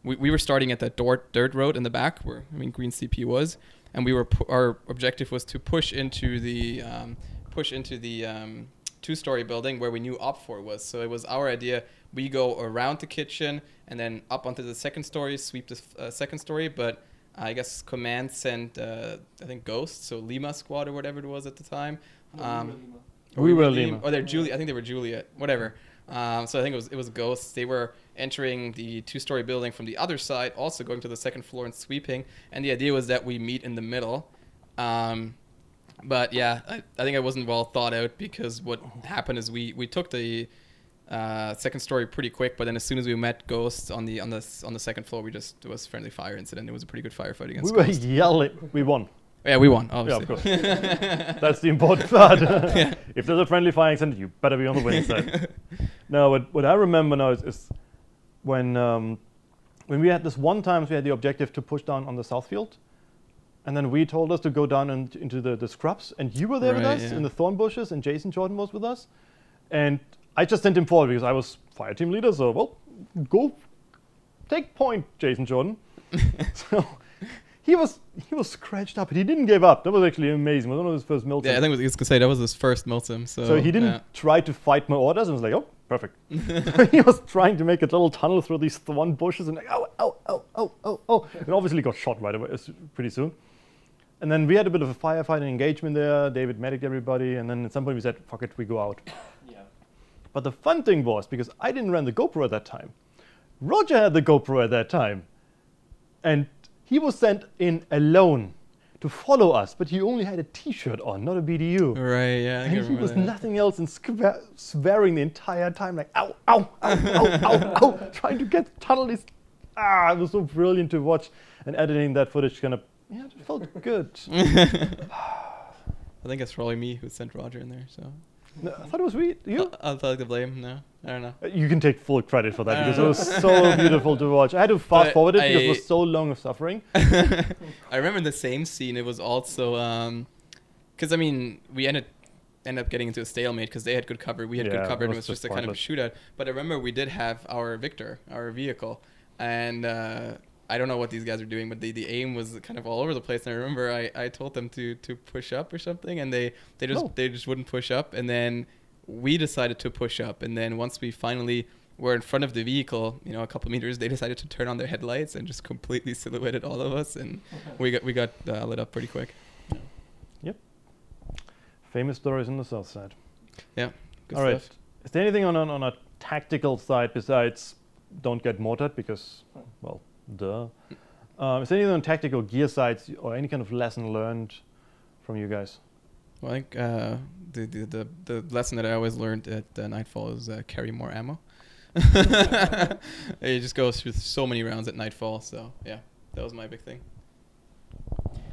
we were starting at that dirt road in the back where Green CP was, and we were our objective was to push into the 2-story building where we knew Op4 was. So it was our idea. We go around the kitchen and then up onto the second story, sweep the second story. But I guess Command sent, I think, Ghosts, so Lima Squad or whatever it was at the time. We were Lima. Oh, they're Juliet. I think they were Juliet. Whatever. So I think it was Ghosts. They were entering the 2-story building from the other side, also going to the second floor and sweeping. And the idea was that we meet in the middle. But yeah, I think it wasn't well thought out, because what happened is we took the second story pretty quick, but then as soon as we met Ghosts on the second floor, it was friendly fire incident. It was a pretty good firefight against Ghosts. We were yelling. We won. Yeah, we won, obviously. Yeah, of course. That's the important part. Yeah. If there's a friendly fire incident, you better be on the winning side. No, what I remember now is when when we had this one time, we had the objective to push down on the south field. And then we told us to go down into the scrubs. And you were there with us in the thorn bushes, and Jason Jordan was with us. And I just sent him forward because I was fire team leader. So, well, go take point, Jason Jordan. So he was scratched up, but he didn't give up. That was actually amazing. It was one of his first milsims. Yeah, I think I was gonna say that was his first milsim. So he didn't try to fight my orders, and was like, oh, perfect. He was trying to make a little tunnel through these thorn bushes, and like, oh, and obviously got shot right away, pretty soon. And then we had a bit of a firefighting engagement there. David medicked everybody, and then at some point we said, fuck it, we go out. Yeah. But the fun thing was, because I didn't run the GoPro at that time, Roger had the GoPro at that time. And he was sent in alone to follow us, but he only had a t-shirt on, not a BDU. Right, yeah. And he was nothing else and swearing the entire time, like, ow, ow, ow, ow, ow, ow, trying to get tunnel. It was so brilliant to watch, and editing that footage kind of, yeah, it felt good. I think it's probably me who sent Roger in there, so. No, I thought it was you. I'll take the blame. No, I don't know. You can take full credit for that because it was so beautiful to watch. I had to fast forward it because it was so long of suffering. I remember in the same scene, it was also because I mean we ended up getting into a stalemate because they had good cover, we had good cover, and it was just a kind of a shootout. But I remember we did have our Victor, our vehicle, and I don't know what these guys are doing, but the aim was kind of all over the place. And I remember I told them to push up or something, and they just wouldn't push up. And then we decided to push up. And then once we finally were in front of the vehicle, you know, a couple meters, they decided to turn on their headlights and just completely silhouetted all of us. And we got lit up pretty quick. Yep. Famous stories on the south side. Yeah. Good all right. stuff. Is there anything on a tactical side besides don't get mortared because, well, duh. Is there anything on tactical gear sides or any kind of lesson learned from you guys? Well, I think the lesson that I always learned at Nightfall is carry more ammo. It just goes through so many rounds at Nightfall. So yeah, that was my big thing.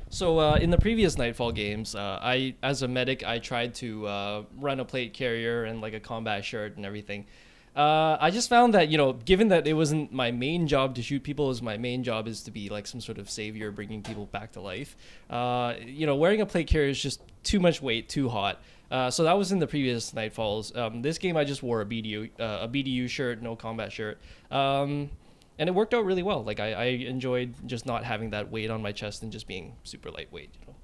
So in the previous Nightfall games, I as a medic I tried to run a plate carrier and like a combat shirt and everything. I just found that, you know, given that it wasn't my main job to shoot people, as my main job is to be like some sort of savior, bringing people back to life. You know, wearing a plate carrier is just too much weight, too hot. So that was in the previous Nightfalls. This game I just wore a BDU shirt, no combat shirt. And it worked out really well. Like I enjoyed just not having that weight on my chest and just being super lightweight, you know.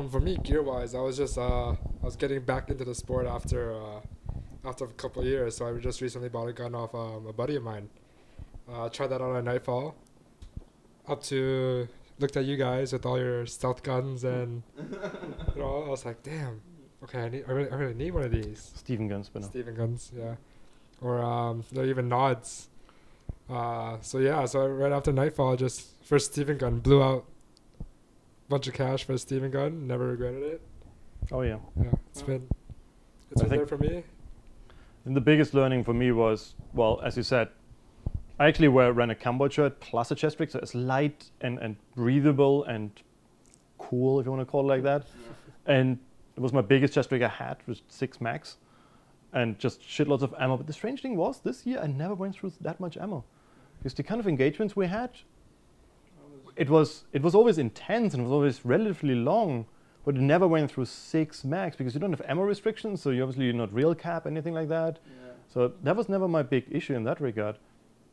For me, gear-wise, I was just I was getting back into the sport after a couple of years, so I just recently bought a gun off a buddy of mine. Tried that out on Nightfall. Looked at you guys with all your stealth guns and you know, I was like, damn, okay, I really need one of these. Steven guns, but no. Steven guns, yeah, or even nods. So right after Nightfall, just first Steven gun blew out. Bunch of cash for a Steven gun. Never regretted it. Oh yeah. Yeah, it's been there for me. And the biggest learning for me was, well, as you said, I actually ran a cowboy shirt plus a chest rig, so it's light and breathable and cool, if you want to call it like that. And it was my biggest chest rig I had, was 6 max, and just shitloads of ammo. But the strange thing was, this year I never went through that much ammo, because the kind of engagements we had. It was always intense and it was always relatively long, but it never went through 6 max because you don't have ammo restrictions, so you're obviously not real cap, anything like that. Yeah. So that was never my big issue in that regard.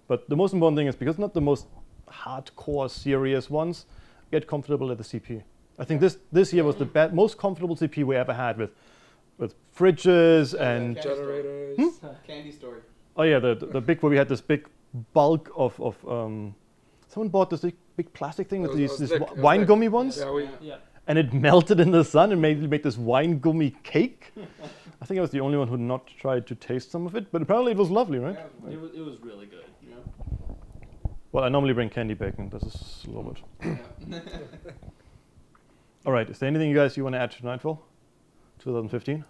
But the most important thing is, because not the most hardcore serious ones, get comfortable at the CP. I think this year was the most comfortable CP we ever had with fridges and generators. Candy store. Oh yeah, the big where we had this big bulk of someone bought this big plastic thing with these wine gummy ones. Yeah. And it melted in the sun and made this wine gummy cake. I think I was the only one who not tried to taste some of it, but apparently it was lovely, right? Yeah, it was really good. You know? Well, I normally bring candy bacon. This is a little bit. All right, is there anything you guys want to add to Nightfall 2015?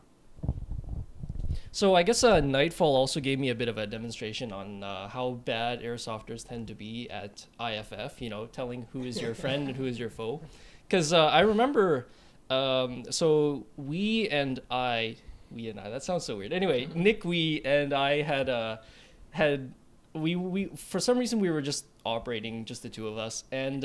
So I guess Nightfall also gave me a bit of a demonstration on how bad airsofters tend to be at IFF, you know, telling who is your friend and who is your foe. Because I remember, so we and I, that sounds so weird. Anyway, Nick, we and I had we for some reason we were just operating, just the two of us, and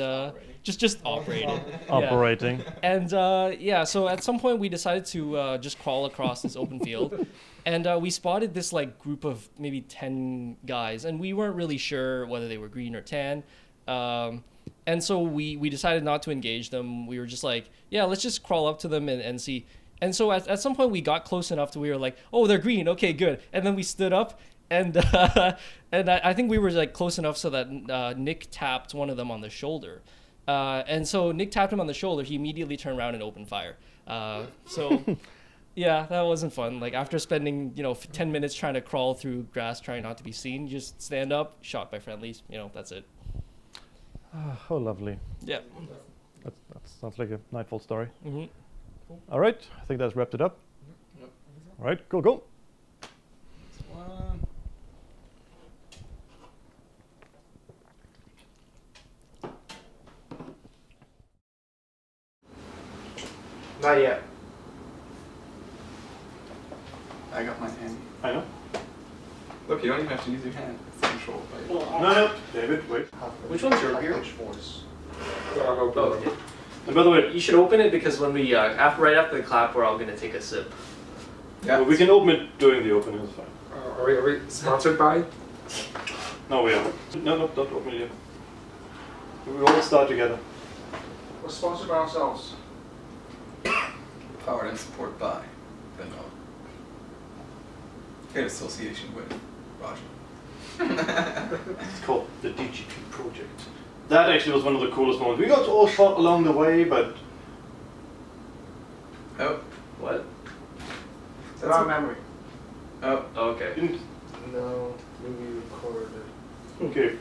just operating. Operating. And yeah, so at some point we decided to just crawl across this open field, and we spotted this like group of maybe 10 guys, and we weren't really sure whether they were green or tan. And so we decided not to engage them. We were just like, yeah, let's just crawl up to them and see. And so at some point we got close enough to we were like, oh, they're green, okay, good. And then we stood up. And and I think we were like close enough so that Nick tapped one of them on the shoulder, and so Nick tapped him on the shoulder. He immediately turned around and opened fire. So yeah, that wasn't fun. Like after spending 10 minutes trying to crawl through grass, trying not to be seen, you just stand up, shot by friendlies. That's it. How lovely. Yeah. That sounds like a Nightfall story. Mm-hmm. All right, I think that's wrapped it up. Yep. All right, go. Not yet. I got my hand. I know. Look, you don't even have to use your hand. It's controlled by you. No, David, wait. Which one's your beer? Okay. And by the way, You should open it because when we right after the clap, we're all gonna take a sip. Yeah. we can open it during the opening. It's fine. Are we sponsored by? No, we aren't. No, don't open it yet. We all start together. We're sponsored by ourselves. Powered and support by the no. In association with Roger. It's called the DGP project. That actually was one of the coolest moments. We got all shot along the way, but Oh. What? It's about memory. Oh. Okay. didn't. No, maybe recorded. Okay.